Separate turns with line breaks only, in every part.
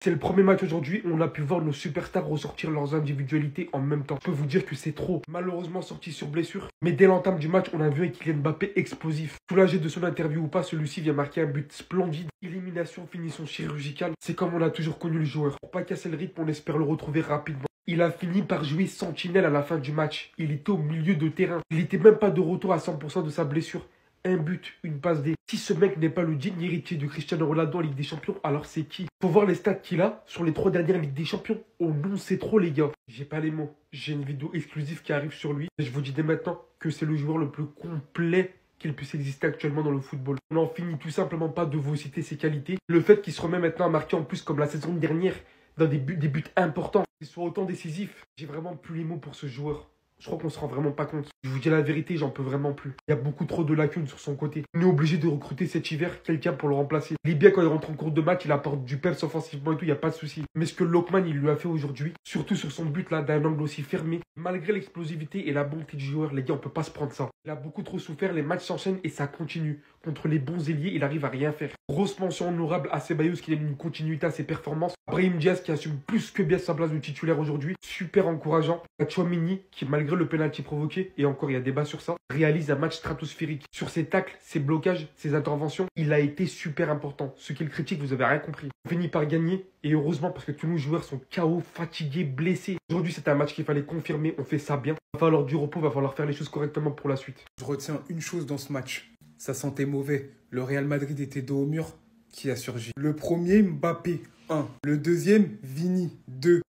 C'est le premier match aujourd'hui où on a pu voir nos superstars ressortir leurs individualités en même temps. Je peux vous dire que c'est trop. Malheureusement sorti sur blessure. Mais dès l'entame du match, on a vu un Kylian Mbappé explosif. Soulagé de son interview ou pas, celui-ci vient marquer un but splendide. Élimination, finition chirurgicale. C'est comme on a toujours connu le joueur. Pour pas casser le rythme, on espère le retrouver rapidement. Il a fini par jouer sentinelle à la fin du match. Il était au milieu de terrain. Il n'était même pas de retour à 100% de sa blessure. Un but, une passe D. Si ce mec n'est pas le digne héritier de Cristiano Ronaldo en Ligue des Champions, alors c'est qui? Faut voir les stats qu'il a sur les 3 dernières Ligues des Champions. Oh non, c'est trop les gars. J'ai pas les mots. J'ai une vidéo exclusive qui arrive sur lui. Et je vous dis dès maintenant que c'est le joueur le plus complet qu'il puisse exister actuellement dans le football. On n'en finit tout simplement pas de vous citer ses qualités. Le fait qu'il se remet maintenant à marquer en plus comme la saison dernière dans des buts importants, qu'il soit autant décisif. J'ai vraiment plus les mots pour ce joueur. Je crois qu'on se rend vraiment pas compte. Je vous dis la vérité, j'en peux vraiment plus. Il y a beaucoup trop de lacunes sur son côté. On est obligé de recruter cet hiver quelqu'un pour le remplacer. Il est bien quand il rentre en cours de match, il apporte du peps offensivement et tout, il n'y a pas de souci. Mais ce que Lookman il lui a fait aujourd'hui, surtout sur son but là d'un angle aussi fermé, malgré l'explosivité et la bonté du joueur, les gars, on peut pas se prendre ça. Il a beaucoup trop souffert, les matchs s'enchaînent et ça continue. Contre les bons ailiers, il arrive à rien faire. Grosse mention honorable à Ceballos qui donne une continuité à ses performances. Brahim Diaz qui assume plus que bien sa place de titulaire aujourd'hui. Super encourageant. Chouamini qui, malgré le penalty provoqué, et encore il y a débat sur ça, réalise un match stratosphérique. Sur ses tacles, ses blocages, ses interventions, il a été super important. Ce qu'il critique, vous avez rien compris. On finit par gagner, et heureusement parce que tous nos joueurs sont KO, fatigués, blessés. Aujourd'hui, c'est un match qu'il fallait confirmer. On fait ça bien. Il va falloir du repos, il va falloir faire les choses correctement pour la suite.
Je retiens une chose dans ce match. Ça sentait mauvais. Le Real Madrid était dos au mur. Qui a surgi? Le premier, Mbappé, 1. Le deuxième, Vini, 2. Le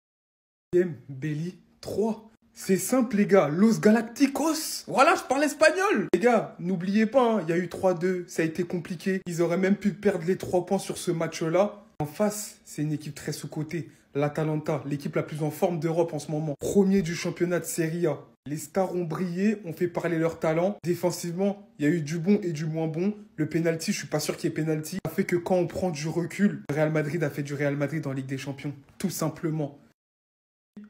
troisième, Belly, 3. C'est simple, les gars. Los Galacticos. Voilà, je parle espagnol. Les gars, n'oubliez pas, il y a eu 3-2. Ça a été compliqué. Ils auraient même pu perdre les 3 points sur ce match-là. En face, c'est une équipe très sous-cotée. L'Atalanta, l'équipe la plus en forme d'Europe en ce moment. Premier du championnat de Serie A. Les stars ont brillé, ont fait parler leur talent. Défensivement, il y a eu du bon et du moins bon. Le penalty, je suis pas sûr qu'il y ait penalty. Ça fait que quand on prend du recul, le Real Madrid a fait du Real Madrid en Ligue des Champions. Tout simplement.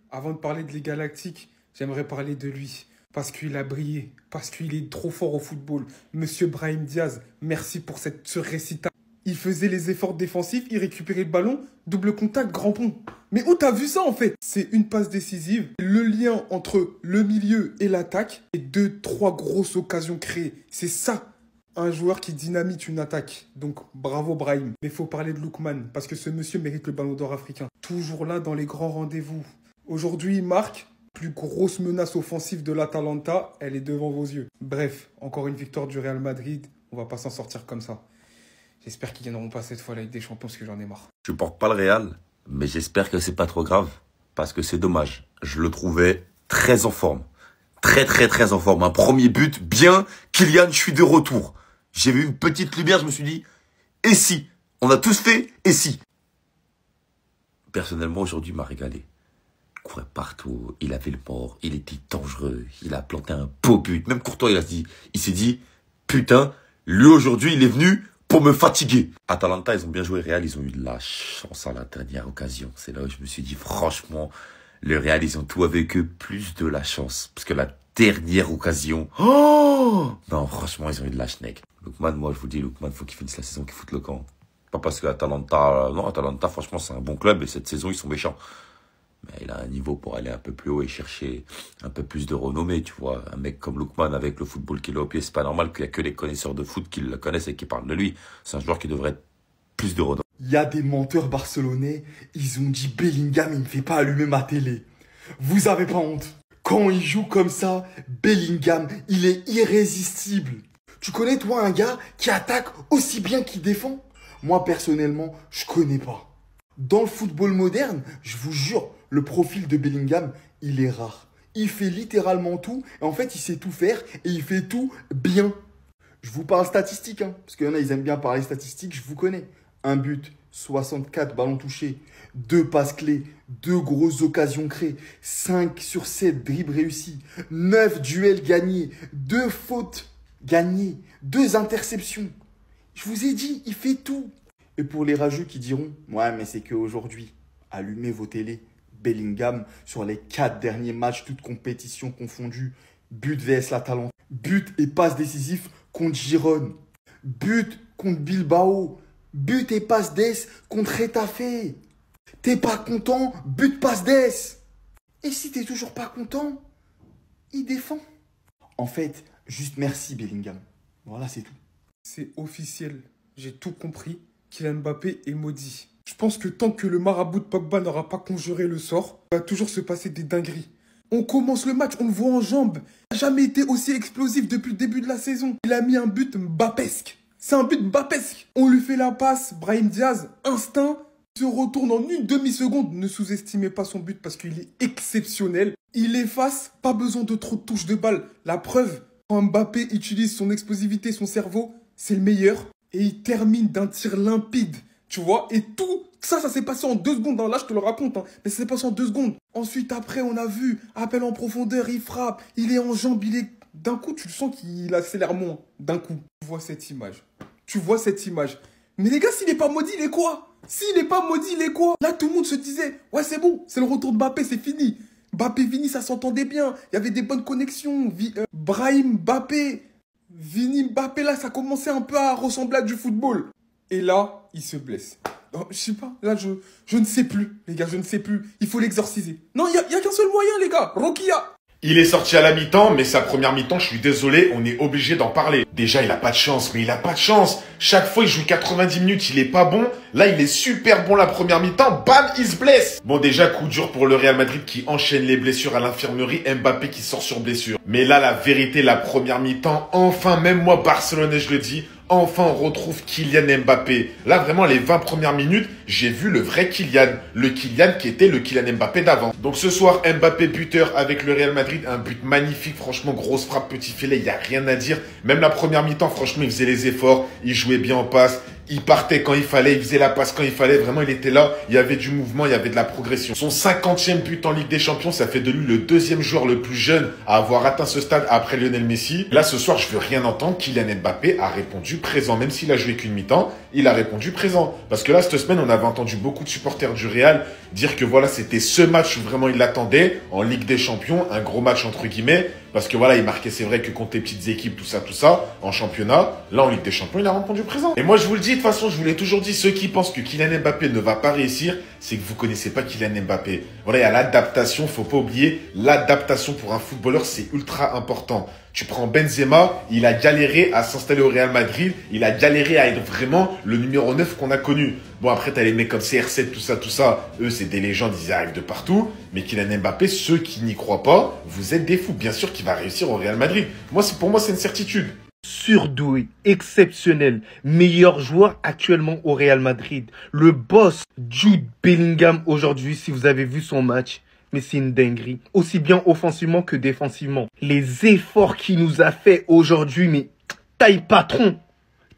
Avant de parler de les Galactiques, j'aimerais parler de lui. Parce qu'il a brillé. Parce qu'il est trop fort au football. Monsieur Brahim Diaz, merci pour ce récital. Il faisait les efforts défensifs, il récupérait le ballon, double contact, grand pont. Mais où t'as vu ça en fait? C'est une passe décisive, le lien entre le milieu et l'attaque, et 2-3 grosses occasions créées. C'est ça, un joueur qui dynamite une attaque. Donc bravo Brahim. Mais il faut parler de Lookman, parce que ce monsieur mérite le ballon d'or africain. Toujours là dans les grands rendez-vous. Aujourd'hui il marque, plus grosse menace offensive de l'Atalanta, elle est devant vos yeux. Bref, encore une victoire du Real Madrid, on va pas s'en sortir comme ça. J'espère qu'ils gagneront pas cette fois la Ligue des Champions parce que j'en ai marre.
Je porte pas le Real, mais j'espère que c'est pas trop grave. Parce que c'est dommage. Je le trouvais très en forme. Très en forme. Un premier but, bien. Kylian, je suis de retour. J'ai vu une petite lumière, je me suis dit, et si? On a tous fait, et si? Personnellement, aujourd'hui, il m'a régalé. Il courait partout, il avait le mort, il était dangereux, il a planté un beau but. Même Courtois, il s'est dit, putain, lui aujourd'hui, il est venu pour me fatiguer. Atalanta, ils ont bien joué. Real, ils ont eu de la chance à la dernière occasion. C'est là où je me suis dit, franchement, le Real, ils ont tout avec eux, plus de la chance. Parce que la dernière occasion, oh non, franchement, ils ont eu de la schneck. Lookman, moi, je vous dis, Lookman, faut qu'il finisse la saison, qu'il foute le camp. Pas parce que Atalanta, non, Atalanta, franchement, c'est un bon club et cette saison, ils sont méchants. Mais il a un niveau pour aller un peu plus haut et chercher un peu plus de renommée, tu vois. Un mec comme Lookman, avec le football qu'il a au pied, c'est pas normal qu'il y a que les connaisseurs de foot qui le connaissent et qui parlent de lui. C'est un joueur qui devrait être plus de renommée.
Il y a des menteurs barcelonais, ils ont dit Bellingham, il ne fait pas allumer ma télé. Vous avez pas honte? Quand il joue comme ça, Bellingham, il est irrésistible. Tu connais toi un gars qui attaque aussi bien qu'il défend? Moi personnellement, je connais pas. Dans le football moderne, je vous jure, le profil de Bellingham, il est rare. Il fait littéralement tout, et en fait, il sait tout faire, et il fait tout bien. Je vous parle statistiques, hein, parce qu'il y en a, ils aiment bien parler statistiques, je vous connais. Un but, 64 ballons touchés, 2 passes clés, 2 grosses occasions créées, 5 sur 7 dribbles réussis, 9 duels gagnés, 2 fautes gagnées, 2 interceptions. Je vous ai dit, il fait tout. Et pour les rageux qui diront, ouais, mais c'est qu'aujourd'hui, allumez vos télés. Bellingham, sur les 4 derniers matchs, toutes compétitions confondues, but vs l'Atalanta, but et passe décisif contre Girone, but contre Bilbao, but et passe d'ess contre Retafe. T'es pas content, but passe d'ess. Et si t'es toujours pas content, il défend. En fait, juste merci Bellingham. Voilà, c'est tout.
C'est officiel. J'ai tout compris. Kylian Mbappé est maudit. Je pense que tant que le marabout de Pogba n'aura pas conjuré le sort, il va toujours se passer des dingueries. On commence le match, on le voit en jambes. Il n'a jamais été aussi explosif depuis le début de la saison. Il a mis un but mbappesque. C'est un but mbappesque. On lui fait la passe, Brahim Diaz, instinct, se retourne en une demi-seconde. Ne sous-estimez pas son but parce qu'il est exceptionnel. Il efface, pas besoin de trop de touches de balle. La preuve, quand Mbappé utilise son explosivité, son cerveau, c'est le meilleur. Et il termine d'un tir limpide, tu vois. Et tout ça s'est passé en 2 secondes. Là, je te le raconte, hein. Mais ça s'est passé en 2 secondes. Ensuite, après, on a vu, appel en profondeur, il frappe, il est en jambes, il est... D'un coup, tu le sens qu'il accélère moins. D'un coup, tu vois cette image. Tu vois cette image. Mais les gars, s'il n'est pas maudit, il est quoi? S'il n'est pas maudit, il est quoi? Là, tout le monde se disait, ouais, c'est bon, c'est le retour de Mbappé, c'est fini. Mbappé, Vini, ça s'entendait bien. Il y avait des bonnes connexions. Brahim, Mbappé, Vini, Mbappé, là, ça commençait un peu à ressembler à du football. Et là, il se blesse. Non, je sais pas, là, je ne sais plus, les gars, je ne sais plus. Il faut l'exorciser. Non, il y a qu'un seul moyen, les gars. Rokia.
Il est sorti à la mi-temps, mais sa première mi-temps, je suis désolé, on est obligé d'en parler. Déjà, il a pas de chance, mais il a pas de chance. Chaque fois, il joue 90 minutes, il est pas bon. Là, il est super bon la première mi-temps, bam, il se blesse. Bon, déjà, coup dur pour le Real Madrid qui enchaîne les blessures à l'infirmerie, Mbappé qui sort sur blessure. Mais là, la vérité, la première mi-temps, enfin, même moi, Barcelonais, je le dis, enfin, on retrouve Kylian Mbappé. Là, vraiment, les 20 premières minutes, j'ai vu le vrai Kylian. Le Kylian qui était le Kylian Mbappé d'avant. Donc ce soir, Mbappé buteur avec le Real Madrid. Un but magnifique, franchement, grosse frappe, petit filet, il n'y a rien à dire. Même la première mi-temps, franchement, il faisait les efforts. Il jouait bien en passe. Il partait quand il fallait, il faisait la passe quand il fallait. Vraiment, il était là. Il y avait du mouvement, il y avait de la progression. Son 50e but en Ligue des Champions, ça fait de lui le 2e joueur le plus jeune à avoir atteint ce stade après Lionel Messi. Là, ce soir, je veux rien entendre. Kylian Mbappé a répondu présent. Même s'il a joué qu'une mi-temps, il a répondu présent. Parce que là, cette semaine, on avait entendu beaucoup de supporters du Real dire que voilà, c'était ce match où vraiment il l'attendait en Ligue des Champions. Un gros match entre guillemets. Parce que voilà, il marquait, c'est vrai que contre les petites équipes, tout ça, en championnat. Là, en Ligue des Champions, il a répondu présent. Et moi, je vous le dis, de toute façon, je vous l'ai toujours dit, ceux qui pensent que Kylian Mbappé ne va pas réussir, c'est que vous connaissez pas Kylian Mbappé. Voilà, il y a l'adaptation, faut pas oublier, l'adaptation pour un footballeur, c'est ultra important. Tu prends Benzema, il a galéré à s'installer au Real Madrid, il a galéré à être vraiment le numéro 9 qu'on a connu. Bon, après, t'as les mecs comme CR7, tout ça. Eux, c'est des légendes, ils arrivent de partout. Mais Kylian Mbappé, ceux qui n'y croient pas, vous êtes des fous. Bien sûr qu'il va réussir au Real Madrid. Pour moi, c'est une certitude.
Surdoué, exceptionnel, meilleur joueur actuellement au Real Madrid. Le boss Jude Bellingham aujourd'hui, si vous avez vu son match, mais c'est une dinguerie. Aussi bien offensivement que défensivement. Les efforts qu'il nous a fait aujourd'hui, mais taille patron.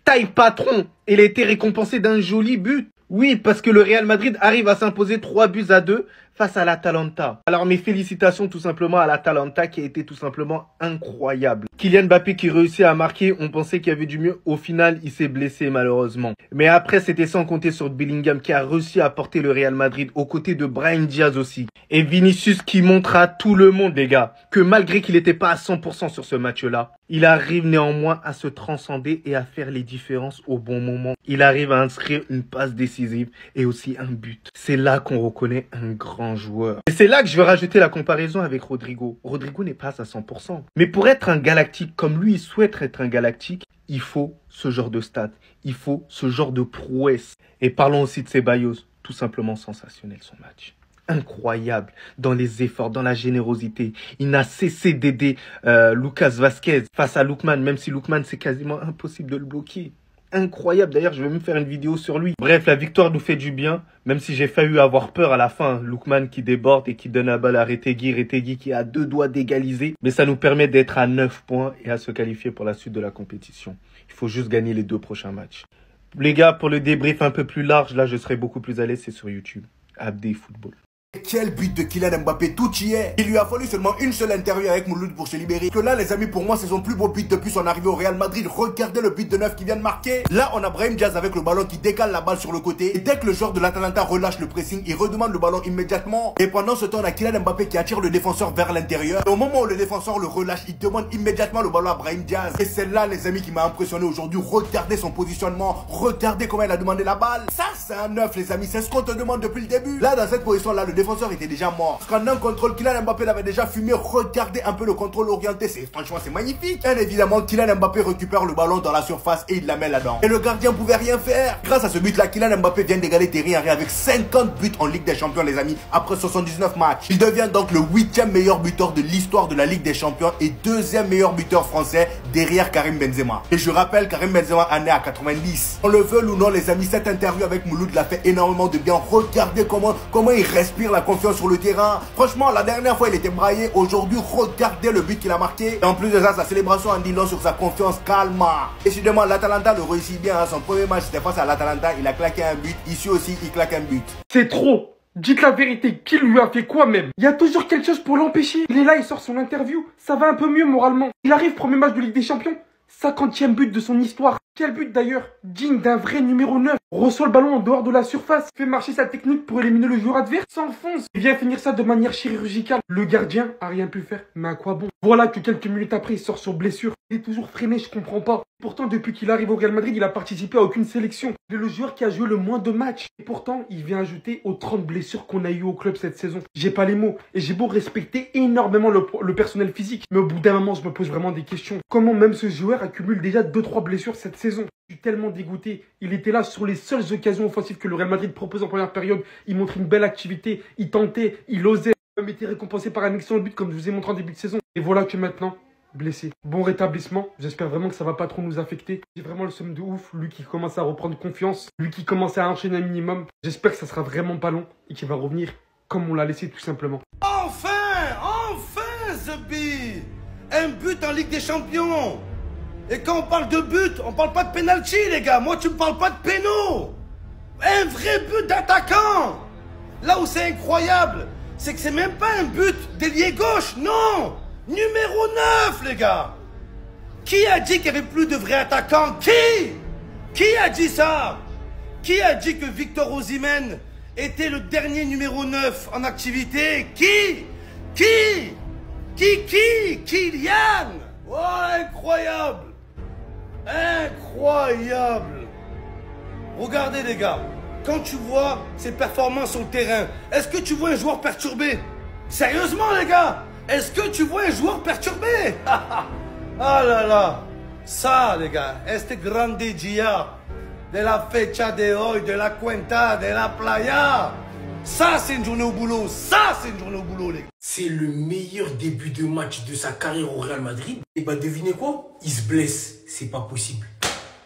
Taille patron. Il a été récompensé d'un joli but. Oui, parce que le Real Madrid arrive à s'imposer 3-2 face à l'Atalanta. Alors mes félicitations tout simplement à l'Atalanta qui a été tout simplement incroyable. Kylian Mbappé qui réussit à marquer, on pensait qu'il y avait du mieux. Au final, il s'est blessé malheureusement. Mais après, c'était sans compter sur Bellingham qui a réussi à porter le Real Madrid aux côtés de Brahim Diaz aussi. Et Vinicius qui montre à tout le monde, les gars, que malgré qu'il n'était pas à 100% sur ce match-là, il arrive néanmoins à se transcender et à faire les différences au bon moment. Il arrive à inscrire une passe décisive et aussi un but. C'est là qu'on reconnaît un grand joueur. Et c'est là que je vais rajouter la comparaison avec Rodrigo. Rodrigo n'est pas à 100%. Mais pour être un galactique comme lui, il souhaite être un galactique, il faut ce genre de stats. Il faut ce genre de prouesse. Et parlons aussi de Ceballos. Tout simplement sensationnel son match. Incroyable dans les efforts, dans la générosité. Il n'a cessé d'aider Lucas Vazquez face à Lookman, même si Lookman, c'est quasiment impossible de le bloquer. Incroyable, d'ailleurs, je vais même faire une vidéo sur lui. Bref, la victoire nous fait du bien, même si j'ai failli avoir peur à la fin. Lookman qui déborde et qui donne la balle à Retegui. Retegui qui a 2 doigts d'égaliser. Mais ça nous permet d'être à 9 points et à se qualifier pour la suite de la compétition. Il faut juste gagner les 2 prochains matchs. Les gars, pour le débrief un peu plus large, là, je serai beaucoup plus à l'aise, c'est sur YouTube. Abdé Football.
Quel but de Kylian Mbappé, tout y est. Il lui a fallu seulement une seule interview avec Mouloud pour se libérer. Que là, les amis, pour moi, c'est son plus beau but depuis son arrivée au Real Madrid. Regardez le but de neuf qui vient de marquer. Là, on a Brahim Diaz avec le ballon qui décale la balle sur le côté. Et dès que le joueur de l'Atalanta relâche le pressing, il redemande le ballon immédiatement. Et pendant ce temps, on a Kylian Mbappé qui attire le défenseur vers l'intérieur. Et au moment où le défenseur le relâche, il demande immédiatement le ballon à Brahim Diaz. Et c'est là, les amis, qui m'a impressionné aujourd'hui. Regardez son positionnement. Regardez comment il a demandé la balle. Ça, c'est un neuf, les amis. C'est ce qu'on te demande depuis le début. Là, dans cette position-là, le défenseur était déjà mort. Parce qu'en un contrôle, Kylian Mbappé l'avait déjà fumé. Regardez un peu le contrôle orienté. Franchement, c'est magnifique. Bien évidemment, Kylian Mbappé récupère le ballon dans la surface et il la met là-dedans. Et le gardien pouvait rien faire. Grâce à ce but-là, Kylian Mbappé vient d'égaler Thierry Henry avec 50 buts en Ligue des Champions, les amis, après 79 matchs. Il devient donc le 8e meilleur buteur de l'histoire de la Ligue des Champions et 2e meilleur buteur français derrière Karim Benzema. Et je rappelle, Karim Benzema est né à 90. On le veut ou non, les amis, cette interview avec Mouloud l'a fait énormément de bien. Regardez comment il respire la confiance sur le terrain. Franchement, la dernière fois, il était braillé. Aujourd'hui, regardez le but qu'il a marqué. Et en plus de ça, sa célébration en dit long sur sa confiance. Calma. Décidément, l'Atalanta le réussit bien. Son premier match, c'était face à l'Atalanta. Il a claqué un but. Ici aussi, il claque un but.
C'est trop. Dites la vérité, qui lui a fait quoi même? Il y a toujours quelque chose pour l'empêcher. Il est là, il sort son interview. Ça va un peu mieux moralement. Il arrive, premier match de Ligue des Champions. 50e but de son histoire. Quel but d'ailleurs, digne d'un vrai numéro 9. Reçoit le ballon en dehors de la surface, fait marcher sa technique pour éliminer le joueur adverse, s'enfonce. Il vient finir ça de manière chirurgicale. Le gardien a rien pu faire, mais à quoi bon? Voilà que quelques minutes après, il sort sur blessure. Il est toujours freiné, je comprends pas. Pourtant, depuis qu'il arrive au Real Madrid, il a participé à aucune sélection. Il est le joueur qui a joué le moins de matchs. Et pourtant, il vient ajouter aux 30 blessures qu'on a eues au club cette saison. J'ai pas les mots. Et j'ai beau respecter énormément le personnel physique. Mais au bout d'un moment, je me pose vraiment des questions. Comment même ce joueur accumule déjà 2-3 blessures cette saison? Je suis tellement dégoûté. Il était là sur les seules occasions offensives que le Real Madrid propose en première période. Il montrait une belle activité. Il tentait, il osait. Il a même été récompensé par un excellent but comme je vous ai montré en début de saison. Et voilà que maintenant, blessé. Bon rétablissement. J'espère vraiment que ça va pas trop nous affecter. J'ai vraiment le seum de ouf. Lui qui commence à reprendre confiance. Lui qui commence à enchaîner un minimum. J'espère que ça sera vraiment pas long et qu'il va revenir comme on l'a laissé tout simplement.
Enfin Zebi, un but en Ligue des Champions. Et quand on parle de but, on parle pas de penalty, les gars. Moi, tu me parles pas de péno. Un vrai but d'attaquant. Là où c'est incroyable, c'est que c'est même pas un but d'ailier gauche, non. Numéro 9, les gars. Qui a dit qu'il n'y avait plus de vrais attaquants? Qui a dit ça? Qui a dit que Victor Osimhen était le dernier numéro 9 en activité? Kylian. Oh, incroyable. Incroyable. Regardez les gars, quand tu vois ses performances sur le terrain, est-ce que tu vois un joueur perturbé? Sérieusement les gars, est-ce que tu vois un joueur perturbé? Ah là là. Ça les gars, este grande dia de la fecha de hoy, de la cuenta, de la playa. Ça c'est une journée au boulot, ça c'est une journée au boulot les gars.
C'est le meilleur début de match de sa carrière au Real Madrid. Et bah devinez quoi? Il se blesse. C'est pas possible.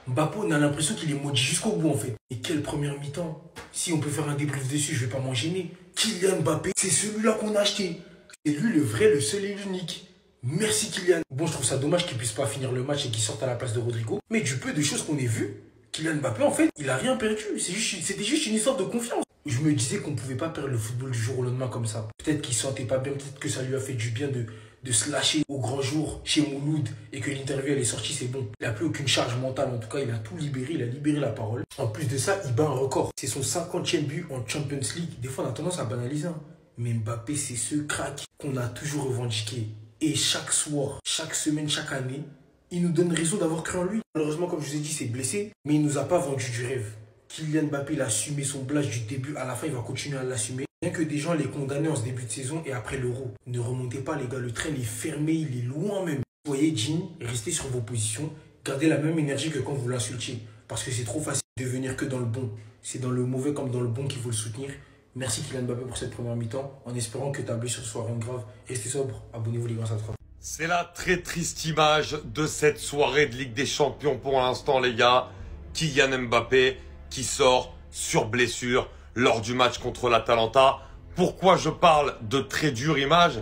Mbappé, on a l'impression qu'il est maudit jusqu'au bout en fait. Et quelle première mi-temps. Si on peut faire un débrief dessus, je vais pas m'en gêner. Kylian Mbappé, c'est celui-là qu'on a acheté. C'est lui le vrai, le seul et l'unique. Merci Kylian. Bon, je trouve ça dommage qu'il puisse pas finir le match et qu'il sorte à la place de Rodrigo. Mais du peu de choses qu'on ait vues, Kylian Mbappé en fait, il a rien perdu. C'était juste une histoire de confiance. Je me disais qu'on pouvait pas perdre le football du jour au lendemain comme ça. Peut-être qu'il sentait pas bien, peut-être que ça lui a fait du bien de se lâcher au grand jour chez Mouloud et que l'interview elle est sortie, c'est bon. Il n'a plus aucune charge mentale, en tout cas il a tout libéré, il a libéré la parole. En plus de ça, il bat un record. C'est son 50e but en Champions League. Des fois on a tendance à banaliser, hein. Mais Mbappé c'est ce crack qu'on a toujours revendiqué. Et chaque soir, chaque semaine, chaque année, il nous donne raison d'avoir cru en lui. Malheureusement, comme je vous ai dit, c'est blessé, mais il nous a pas vendu du rêve. Kylian Mbappé, il a assumé son blast du début à la fin, il va continuer à l'assumer. Bien que des gens les condamnaient en ce début de saison et après l'Euro. Ne remontez pas les gars, le train est fermé, il est loin même. Soyez dignes, restez sur vos positions, gardez la même énergie que quand vous l'insultiez. Parce que c'est trop facile de venir que dans le bon. C'est dans le mauvais comme dans le bon qu'il faut le soutenir. Merci Kylian Mbappé pour cette première mi-temps, en espérant que ta blessure soit rien de grave. Restez sobre, abonnez-vous les gars, ça te fera.
C'est la très triste image de cette soirée de Ligue des Champions pour l'instant les gars. Kylian Mbappé qui sort sur blessure lors du match contre l'Atalanta. Pourquoi je parle de très dure image?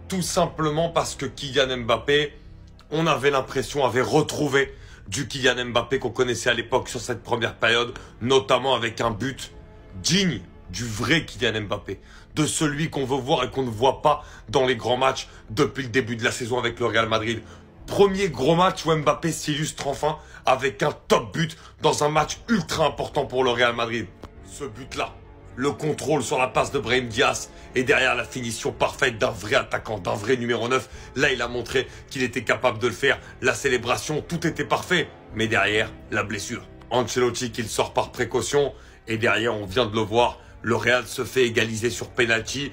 Tout simplement parce que Kylian Mbappé, on avait l'impression, avait retrouvé du Kylian Mbappé qu'on connaissait à l'époque sur cette première période, notamment avec un but digne du vrai Kylian Mbappé, de celui qu'on veut voir et qu'on ne voit pas dans les grands matchs depuis le début de la saison avec le Real Madrid. Premier gros match où Mbappé s'illustre enfin avec un top but dans un match ultra important pour le Real Madrid. Ce but-là, le contrôle sur la passe de Brahim Diaz et derrière la finition parfaite d'un vrai attaquant, d'un vrai numéro 9. Là, il a montré qu'il était capable de le faire. La célébration, tout était parfait. Mais derrière, la blessure. Ancelotti qui le sort par précaution. Et derrière, on vient de le voir, le Real se fait égaliser sur penalty.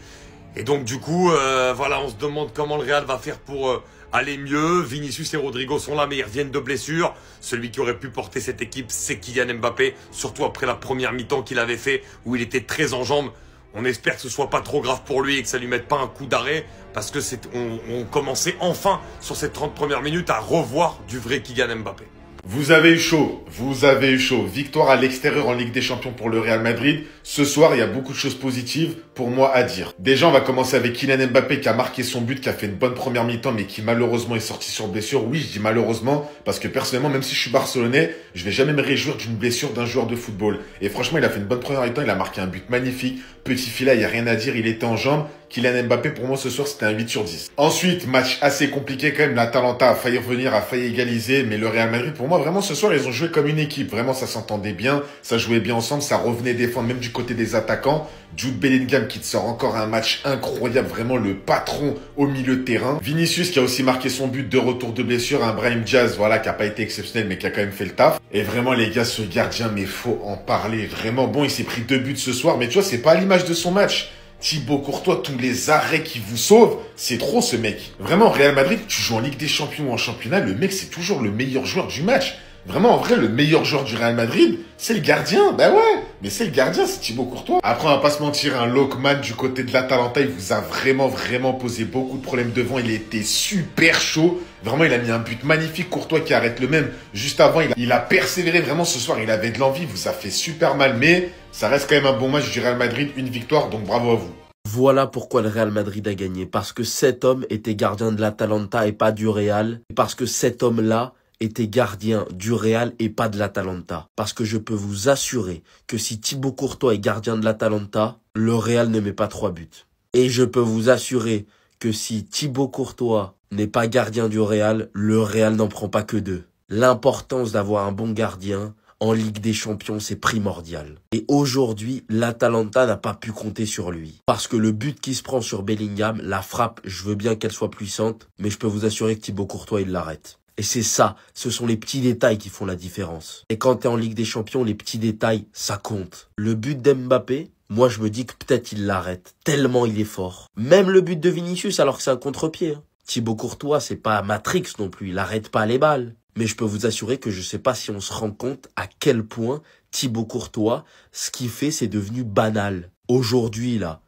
Et donc du coup, voilà, on se demande comment le Real va faire pour aller mieux. Vinicius et Rodrigo sont là, mais ils reviennent de blessure. Celui qui aurait pu porter cette équipe, c'est Kylian Mbappé. Surtout après la première mi-temps qu'il avait fait, où il était très en jambes. On espère que ce soit pas trop grave pour lui et que ça lui mette pas un coup d'arrêt. Parce que on commençait enfin, sur ces 30 premières minutes, à revoir du vrai Kylian Mbappé.
Vous avez eu chaud, vous avez eu chaud. Victoire à l'extérieur en Ligue des Champions pour le Real Madrid. Ce soir, il y a beaucoup de choses positives pour moi à dire. Déjà, on va commencer avec Kylian Mbappé qui a marqué son but, qui a fait une bonne première mi-temps, mais qui malheureusement est sorti sur blessure. Oui, je dis malheureusement, parce que personnellement, même si je suis barcelonais, je vais jamais me réjouir d'une blessure d'un joueur de football. Et franchement, il a fait une bonne première mi-temps, il a marqué un but magnifique. Petit filet, il n'y a rien à dire, il était en jambes. Kylian Mbappé, pour moi, ce soir, c'était un 8 sur 10. Ensuite, match assez compliqué quand même. L'Atalanta a failli revenir, a failli égaliser. Mais le Real Madrid, pour moi, vraiment, ce soir, ils ont joué comme une équipe. Vraiment, ça s'entendait bien. Ça jouait bien ensemble. Ça revenait défendre, même du côté des attaquants. Jude Bellingham qui te sort encore un match incroyable. Vraiment le patron au milieu de terrain. Vinicius qui a aussi marqué son but de retour de blessure. Un Brahim Diaz, voilà, qui a pas été exceptionnel, mais qui a quand même fait le taf. Et vraiment, les gars, ce gardien, mais faut en parler. Vraiment, bon, il s'est pris 2 buts ce soir. Mais tu vois, c'est pas à l'image de son match. Thibaut Courtois, tous les arrêts qui vous sauvent, c'est trop ce mec. Vraiment, Real Madrid, tu joues en Ligue des Champions ou en championnat, le mec, c'est toujours le meilleur joueur du match. Vraiment, en vrai, le meilleur joueur du Real Madrid, c'est le gardien. Ben ouais, mais c'est le gardien, c'est Thibaut Courtois. Après, on va pas se mentir, un Lookman du côté de l'Atalanta, il vous a vraiment posé beaucoup de problèmes devant. Il était super chaud. Vraiment, il a mis un but magnifique. Courtois qui arrête le même. Juste avant, il a persévéré. Vraiment, ce soir, il avait de l'envie. Il vous a fait super mal. Mais ça reste quand même un bon match du Real Madrid. Une victoire, donc bravo à vous.
Voilà pourquoi le Real Madrid a gagné. Parce que cet homme était gardien de l'Atalanta et pas du Real. Parce que cet homme-là était gardien du Real et pas de l'Atalanta. Parce que je peux vous assurer que si Thibaut Courtois est gardien de l'Atalanta, le Real ne met pas 3 buts. Et je peux vous assurer que si Thibaut Courtois n'est pas gardien du Real, le Real n'en prend pas que 2. L'importance d'avoir un bon gardien en Ligue des Champions, c'est primordial. Et aujourd'hui, l'Atalanta n'a pas pu compter sur lui. Parce que le but qui se prend sur Bellingham, la frappe, je veux bien qu'elle soit puissante, mais je peux vous assurer que Thibaut Courtois, il l'arrête. Et c'est ça, ce sont les petits détails qui font la différence. Et quand t'es en Ligue des Champions, les petits détails, ça compte. Le but d'Mbappé, moi je me dis que peut-être il l'arrête, tellement il est fort. Même le but de Vinicius alors que c'est un contre-pied. Thibaut Courtois, c'est pas Matrix non plus, il arrête pas les balles. Mais je peux vous assurer que je sais pas si on se rend compte à quel point Thibaut Courtois, ce qu'il fait, c'est devenu banal. Aujourd'hui, là,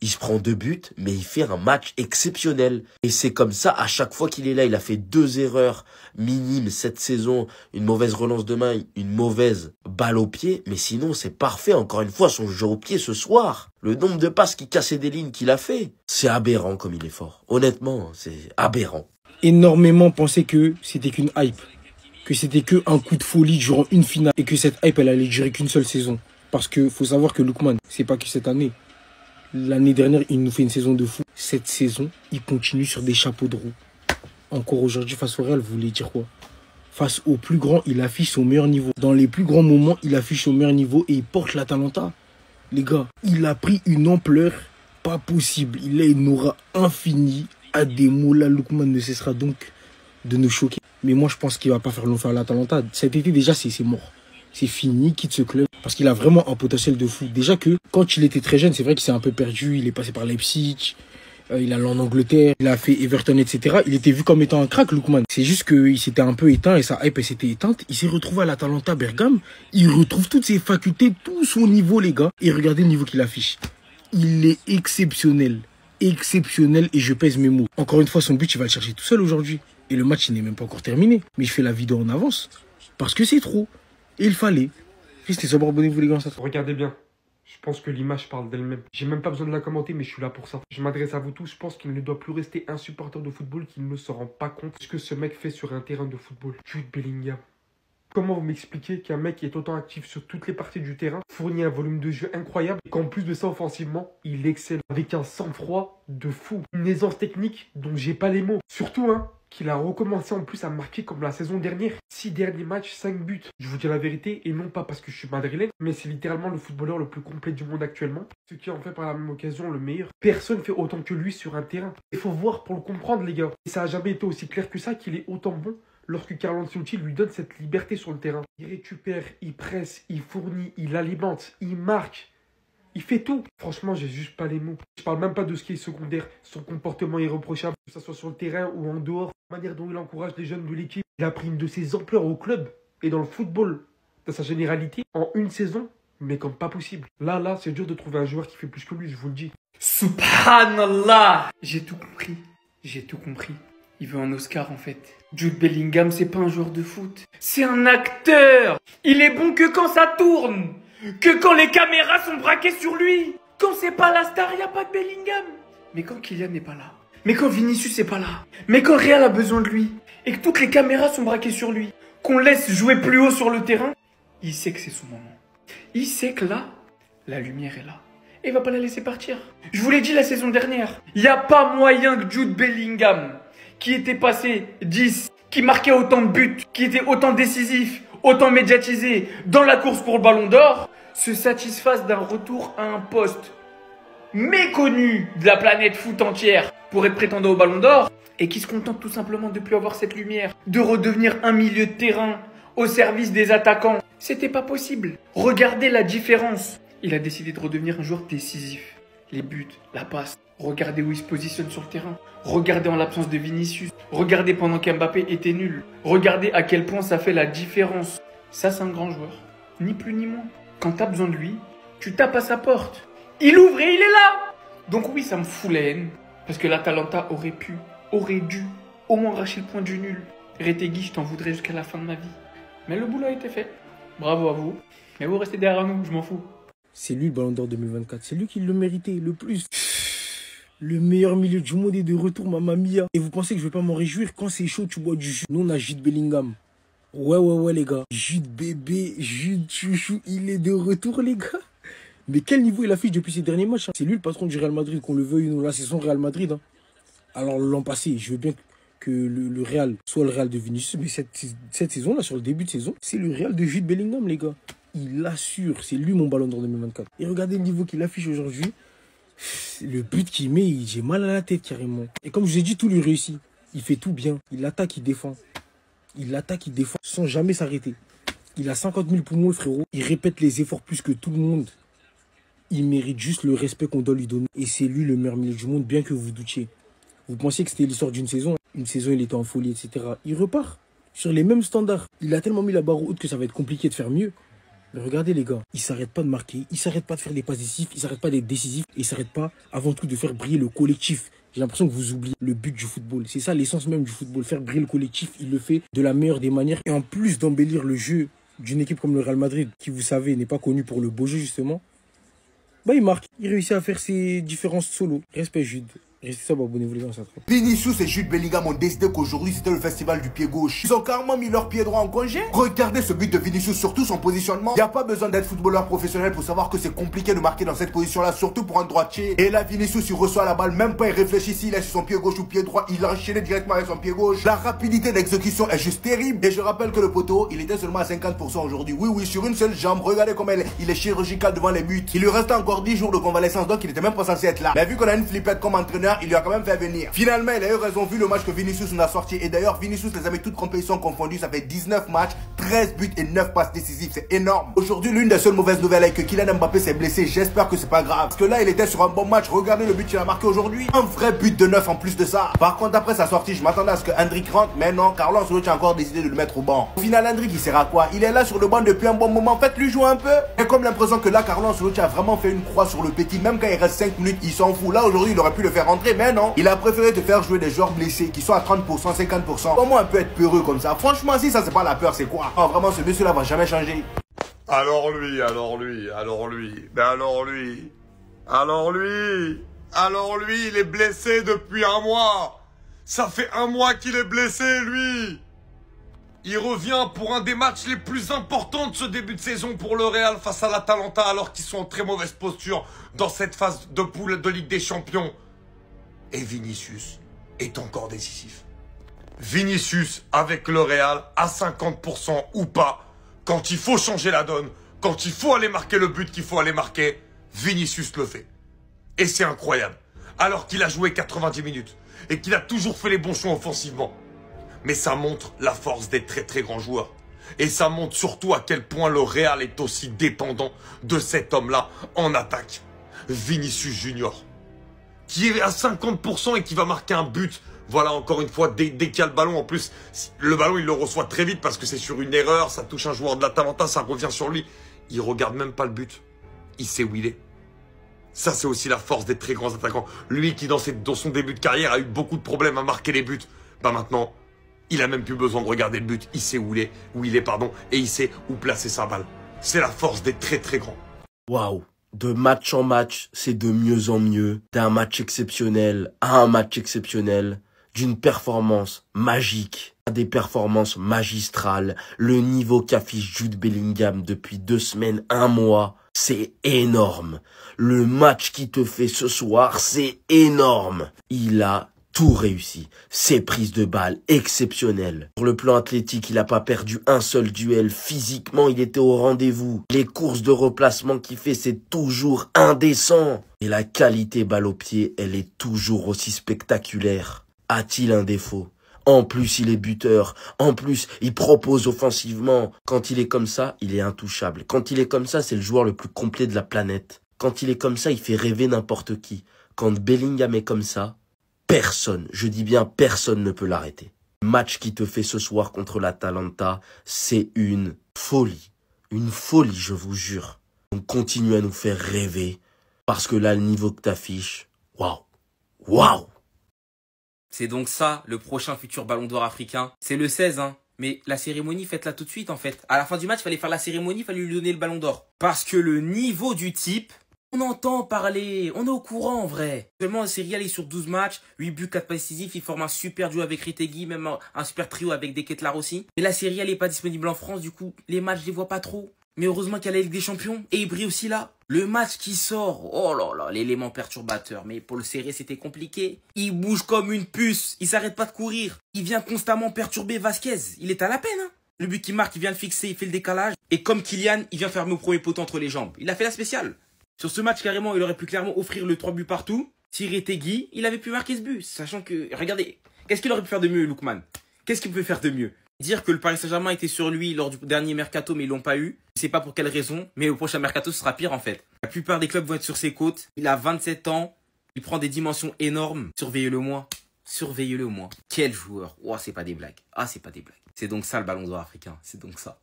il se prend 2 buts, mais il fait un match exceptionnel. Et c'est comme ça, à chaque fois qu'il est là, il a fait 2 erreurs minimes cette saison. Une mauvaise relance de main, une mauvaise balle au pied. Mais sinon, c'est parfait. Encore une fois, son jeu au pied ce soir. Le nombre de passes qui cassait des lignes qu'il a fait. C'est aberrant comme il est fort. Honnêtement, c'est aberrant.
Énormément pensaient que c'était qu'une hype. Que c'était que un coup de folie durant une finale. Et que cette hype, elle allait durer qu'une seule saison. Parce que faut savoir que Lookman, c'est pas que cette année. L'année dernière, il nous fait une saison de fou. Cette saison, il continue sur des chapeaux de roue. Encore aujourd'hui, face au Real, vous voulez dire quoi? Face au plus grand, il affiche son meilleur niveau. Dans les plus grands moments, il affiche son meilleur niveau et il porte l'Atalanta. Les gars, il a pris une ampleur pas possible. Il a une aura infinie. Ademola Lookman ne cessera donc de nous choquer. Mais moi, je pense qu'il va pas faire long feu à l'Atalanta. Cet été, déjà, c'est mort. C'est fini, quitte ce club. Parce qu'il a vraiment un potentiel de fou. Déjà que, quand il était très jeune, c'est vrai qu'il s'est un peu perdu. Il est passé par Leipzig, il allé en Angleterre, il a fait Everton, etc. Il était vu comme étant un crack, Lookman. C'est juste qu'il s'était un peu éteint et sa hype, elle s'était éteinte. Il s'est retrouvé à l'Atalanta Bergame. Il retrouve toutes ses facultés, tout son niveau, les gars. Et regardez le niveau qu'il affiche. Il est exceptionnel. Exceptionnel et je pèse mes mots. Encore une fois, son but, il va le chercher tout seul aujourd'hui. Et le match, il n'est même pas encore terminé. Mais je fais la vidéo en avance. Parce que c'est trop. Et il fallait. Restez sobre, abonnez-vous les gars.
Regardez bien. Je pense que l'image parle d'elle-même. J'ai même pas besoin de la commenter, mais je suis là pour ça. Je m'adresse à vous tous. Je pense qu'il ne doit plus rester un supporter de football qui ne se rend pas compte de ce que ce mec fait sur un terrain de football. Jude Bellingham. Comment vous m'expliquez qu'un mec qui est autant actif sur toutes les parties du terrain fournit un volume de jeu incroyable et qu'en plus de ça, offensivement, il excelle avec un sang-froid de fou. Une aisance technique dont j'ai pas les mots. Surtout, qu'il a recommencé en plus à marquer comme la saison dernière. 6 derniers matchs, 5 buts. Je vous dis la vérité, et non pas parce que je suis madrilène, mais c'est littéralement le footballeur le plus complet du monde actuellement. Ce qui en fait par la même occasion le meilleur. Personne fait autant que lui sur un terrain. Il faut voir pour le comprendre, les gars. Et ça a jamais été aussi clair que ça qu'il est autant bon lorsque Carlo Ancelotti lui donne cette liberté sur le terrain. Il récupère, il presse, il fournit, il alimente, il marque. Il fait tout. Franchement, j'ai juste pas les mots. Je parle même pas de ce qui est secondaire. Son comportement irréprochable, que ce soit sur le terrain ou en dehors. La manière dont il encourage les jeunes de l'équipe. Il a pris une de ses ampleurs au club et dans le football, dans sa généralité, en une saison, mais comme pas possible. Là, c'est dur de trouver un joueur qui fait plus que lui, je vous le dis.
Subhanallah. J'ai tout compris. J'ai tout compris. Il veut un Oscar en fait. Jude Bellingham, c'est pas un joueur de foot. C'est un acteur. Il est bon que quand ça tourne. Que quand les caméras sont braquées sur lui. Quand c'est pas la star, y a pas de Bellingham. Mais quand Kylian n'est pas là. Mais quand Vinicius n'est pas là. Mais quand Real a besoin de lui. Et que toutes les caméras sont braquées sur lui. Qu'on laisse jouer plus haut sur le terrain. Il sait que c'est son moment. Il sait que là, la lumière est là. Et il va pas la laisser partir. Je vous l'ai dit la saison dernière. Y a pas moyen que Jude Bellingham, qui était passé 10, qui marquait autant de buts, qui était autant décisif, autant médiatisé dans la course pour le Ballon d'Or, se satisfasse d'un retour à un poste méconnu de la planète foot entière pour être prétendant au Ballon d'Or et qui se contente tout simplement de plus avoir cette lumière, de redevenir un milieu de terrain au service des attaquants. C'était pas possible. Regardez la différence. Il a décidé de redevenir un joueur décisif. Les buts, la passe. Regardez où il se positionne sur le terrain. Regardez en l'absence de Vinicius. Regardez pendant qu'Mbappé était nul. Regardez à quel point ça fait la différence. Ça, c'est un grand joueur. Ni plus ni moins. Quand t'as besoin de lui, tu tapes à sa porte. Il ouvre et il est là. Donc oui, ça me fout la haine. Parce que l'Atalanta aurait dû au moins arracher le point du nul. Retegui, je t'en voudrais jusqu'à la fin de ma vie. Mais le boulot a été fait. Bravo à vous. Mais vous restez derrière nous, je m'en fous.
C'est lui le Ballon d'Or 2024. C'est lui qui le méritait le plus. Le meilleur milieu du monde est de retour, mamma mia. Et vous pensez que je vais pas m'en réjouir? Quand c'est chaud, tu bois du jus. Nous, on a Jude Bellingham. Ouais, les gars. Jude bébé, Jude chouchou, il est de retour, les gars. Mais quel niveau il affiche depuis ces derniers matchs, hein. C'est lui le patron du Real Madrid, qu'on le veuille ou non. Là, c'est son Real Madrid. Hein. Alors, l'an passé, je veux bien que le Real soit le Real de Vinicius. Mais cette saison-là, sur le début de saison, c'est le Real de Jude Bellingham, les gars. Il assure. C'est lui mon Ballon d'Or 2024. Et regardez le niveau qu'il affiche aujourd'hui. Le but qu'il met, j'ai mal à la tête carrément. Et comme je vous ai dit, tout lui réussit. Il fait tout bien. Il attaque, il défend. Il attaque, il défend sans jamais s'arrêter. Il a 50 000 poumons, le frérot. Il répète les efforts plus que tout le monde. Il mérite juste le respect qu'on doit lui donner. Et c'est lui le meilleur milieu du monde, bien que vous doutiez. Vous pensiez que c'était l'histoire d'une saison. Une saison, il était en folie, etc. Il repart sur les mêmes standards. Il a tellement mis la barre haute que ça va être compliqué de faire mieux. Mais regardez les gars, il s'arrête pas de marquer, il s'arrête pas de faire des passes décisives, il s'arrête pas d'être décisif, et il s'arrête pas avant tout de faire briller le collectif. J'ai l'impression que vous oubliez le but du football. C'est ça l'essence même du football, faire briller le collectif. Il le fait de la meilleure des manières. Et en plus d'embellir le jeu d'une équipe comme le Real Madrid, qui vous savez n'est pas connue pour le beau jeu justement, bah il marque, il réussit à faire ses différences solo. Respect Jude. Restez ça, abonnez-vous les gars, ça trop.
Vinicius et Jude Bellingham ont décidé qu'aujourd'hui c'était le festival du pied gauche. Ils ont carrément mis leur pied droit en congé. Regardez ce but de Vinicius, surtout son positionnement. Il n'y a pas besoin d'être footballeur professionnel pour savoir que c'est compliqué de marquer dans cette position-là, surtout pour un droitier. Et là, Vinicius, il reçoit la balle, même pas il réfléchit s'il est sur son pied gauche ou pied droit. Il a enchaîné directement avec son pied gauche. La rapidité d'exécution est juste terrible. Et je rappelle que le poteau, il était seulement à 50% aujourd'hui. Oui, sur une seule jambe. Regardez comme il est chirurgical devant les buts. Il lui restait encore 10 jours de convalescence, donc il était même pas censé être là. Mais vu qu'on a une flippette comme entraîneur, il lui a quand même fait venir. Finalement, il a eu raison vu le match que Vinicius nous a sorti. Et d'ailleurs, Vinicius les a mis toutes compétitions confondues. Ça fait 19 matchs, 13 buts et 9 passes décisives. C'est énorme. Aujourd'hui, l'une des seules mauvaises nouvelles est que Kylian Mbappé s'est blessé. J'espère que c'est pas grave. Parce que là, il était sur un bon match. Regardez le but qu'il a marqué aujourd'hui. Un vrai but de 9 en plus de ça. Par contre, après sa sortie, je m'attendais à ce que Hendrik rentre. Mais non, Carlo Ancelotti a encore décidé de le mettre au banc. Au final, Hendrik, il sert à quoi? Il est là sur le banc depuis un bon moment. Faites-lui jouer un peu. Et comme l'impression que là, Carlo Ancelotti a vraiment fait une croix sur le petit. Même quand il reste 5 minutes, il s'en fout. Là, aujourd'hui, il aurait pu le faire rentrer. Mais non. Il a préféré te faire jouer des joueurs blessés qui sont à 30%, 50%. Comment on peut être peureux comme ça? Franchement, si ça c'est pas la peur, c'est quoi? Oh, vraiment, ce monsieur-là va jamais changer.
Alors lui, il est blessé depuis un mois. Ça fait un mois qu'il est blessé, lui.
Il revient pour un des matchs les plus importants de ce début de saison pour le Real face à l'Atalanta alors qu'ils sont en très mauvaise posture dans cette phase de poule de Ligue des Champions. Et Vinicius est encore décisif. Vinicius avec le Real à 50% ou pas, quand il faut changer la donne, quand il faut aller marquer le but qu'il faut aller marquer, Vinicius le fait. Et c'est incroyable. Alors qu'il a joué 90 minutes et qu'il a toujours fait les bons choix offensivement. Mais ça montre la force des très très grands joueurs. Et ça montre surtout à quel point le Real est aussi dépendant de cet homme-là en attaque. Vinicius Junior. Qui est à 50% et qui va marquer un but. Voilà, encore une fois, dès qu'il y a le ballon. En plus, le ballon, il le reçoit très vite parce que c'est sur une erreur. Ça touche un joueur de l'Atalanta, ça revient sur lui. Il regarde même pas le but. Il sait où il est. Ça, c'est aussi la force des très grands attaquants. Lui qui, dans son début de carrière, a eu beaucoup de problèmes à marquer les buts. Bah maintenant... il a même plus besoin de regarder le but, il sait où il est, et il sait où placer sa balle. C'est la force des très très grands.
Waouh, de match en match, c'est de mieux en mieux, d'un match exceptionnel à un match exceptionnel, d'une performance magique à des performances magistrales. Le niveau qu'affiche Jude Bellingham depuis 2 semaines, 1 mois, c'est énorme. Le match qu'il te fait ce soir, c'est énorme. Il a tout réussi. Ses prises de balles exceptionnelles. Sur le plan athlétique, il n'a pas perdu un seul duel. Physiquement, il était au rendez-vous. Les courses de replacement qu'il fait, c'est toujours indécent. Et la qualité balle au pied, elle est toujours aussi spectaculaire. A-t-il un défaut? En plus, il est buteur. En plus, il propose offensivement. Quand il est comme ça, il est intouchable. Quand il est comme ça, c'est le joueur le plus complet de la planète. Quand il est comme ça, il fait rêver n'importe qui. Quand Bellingham est comme ça, personne, je dis bien personne ne peut l'arrêter. Le match qui te fait ce soir contre l'Atalanta, c'est une folie. Une folie, je vous jure. Donc continue à nous faire rêver. Parce que là, le niveau que t'affiches, waouh. Waouh.
C'est donc ça, le prochain futur Ballon d'Or africain. C'est le 16, hein. Mais la cérémonie, faites-la tout de suite, en fait. À la fin du match, il fallait faire la cérémonie, il fallait lui donner le Ballon d'Or. Parce que le niveau du type... on entend parler, on est au courant en vrai. Seulement, Serie A est sur 12 matchs, 8 buts, 4 passes décisives, il forme un super duo avec Retegui, même un super trio avec Deketlar aussi. Mais la Serie A n'est pas disponible en France, du coup, les matchs, je les vois pas trop. Mais heureusement qu'il y a la Ligue des Champions, et il brille aussi là. Le match qui sort, oh là là, l'élément perturbateur. Mais pour le serrer, c'était compliqué. Il bouge comme une puce, il s'arrête pas de courir. Il vient constamment perturber Vasquez, il est à la peine, hein. Le but qu'il marque, il vient le fixer, il fait le décalage. Et comme Kylian, il vient fermer au premier poteau entre les jambes. Il a fait la spéciale. Sur ce match, carrément, il aurait pu clairement offrir le 3 buts partout. Si Retegui, il avait pu marquer ce but. Sachant que, regardez, qu'est-ce qu'il aurait pu faire de mieux, Lookman? Qu'est-ce qu'il peut faire de mieux? Dire que le Paris Saint-Germain était sur lui lors du dernier mercato, mais ils l'ont pas eu. Je sais pas pour quelle raison, mais au prochain mercato, ce sera pire en fait. La plupart des clubs vont être sur ses côtes. Il a 27 ans, il prend des dimensions énormes. Surveillez-le moi. Surveillez-le moi. Quel joueur. Oh, c'est pas des blagues. Ah, c'est pas des blagues. C'est donc ça le Ballon d'Or africain. C'est donc ça.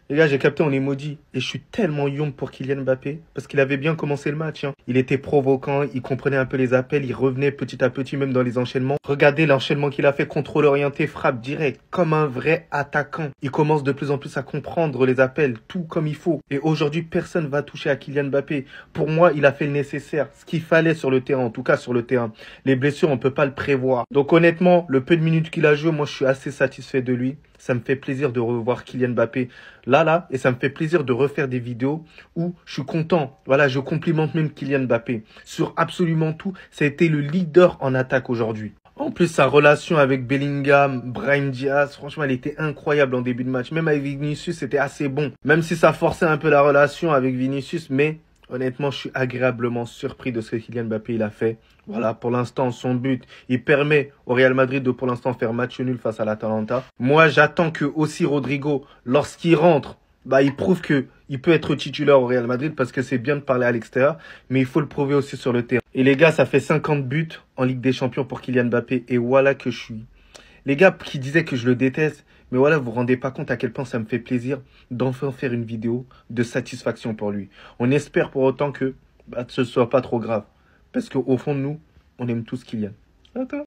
Les gars, j'ai capté, on est maudit. Et je suis tellement young pour Kylian Mbappé. Parce qu'il avait bien commencé le match. Hein. Il était provoquant, il comprenait un peu les appels, il revenait petit à petit même dans les enchaînements. Regardez l'enchaînement qu'il a fait, contrôle orienté, frappe direct, comme un vrai attaquant. Il commence de plus en plus à comprendre les appels, tout comme il faut. Et aujourd'hui, personne va toucher à Kylian Mbappé. Pour moi, il a fait le nécessaire, ce qu'il fallait sur le terrain, en tout cas sur le terrain. Les blessures, on peut pas le prévoir. Donc honnêtement, le peu de minutes qu'il a joué, moi je suis assez satisfait de lui. Ça me fait plaisir de revoir Kylian Mbappé là, et ça me fait plaisir de refaire des vidéos où je suis content. Voilà, je complimente même Kylian Mbappé. Sur absolument tout, ça a été le leader en attaque aujourd'hui. En plus, sa relation avec Bellingham, Brahim Diaz, franchement, elle était incroyable en début de match. Même avec Vinicius, c'était assez bon. Même si ça forçait un peu la relation avec Vinicius, mais honnêtement, je suis agréablement surpris de ce que Kylian Mbappé il a fait. Voilà, pour l'instant, son but, il permet au Real Madrid de pour l'instant faire match nul face à l'Atalanta. Moi, j'attends que aussi Rodrigo, lorsqu'il rentre, il prouve que il peut être titulaire au Real Madrid parce que c'est bien de parler à l'extérieur, mais il faut le prouver aussi sur le terrain. Et les gars, ça fait 50 buts en Ligue des Champions pour Kylian Mbappé et voilà que je suis. Les gars qui disaient que je le déteste, mais voilà, vous vous rendez pas compte à quel point ça me fait plaisir d'enfin faire une vidéo de satisfaction pour lui. On espère pour autant que ce soit pas trop grave. Parce qu'au fond de nous, on aime tous Kylian. D'accord ?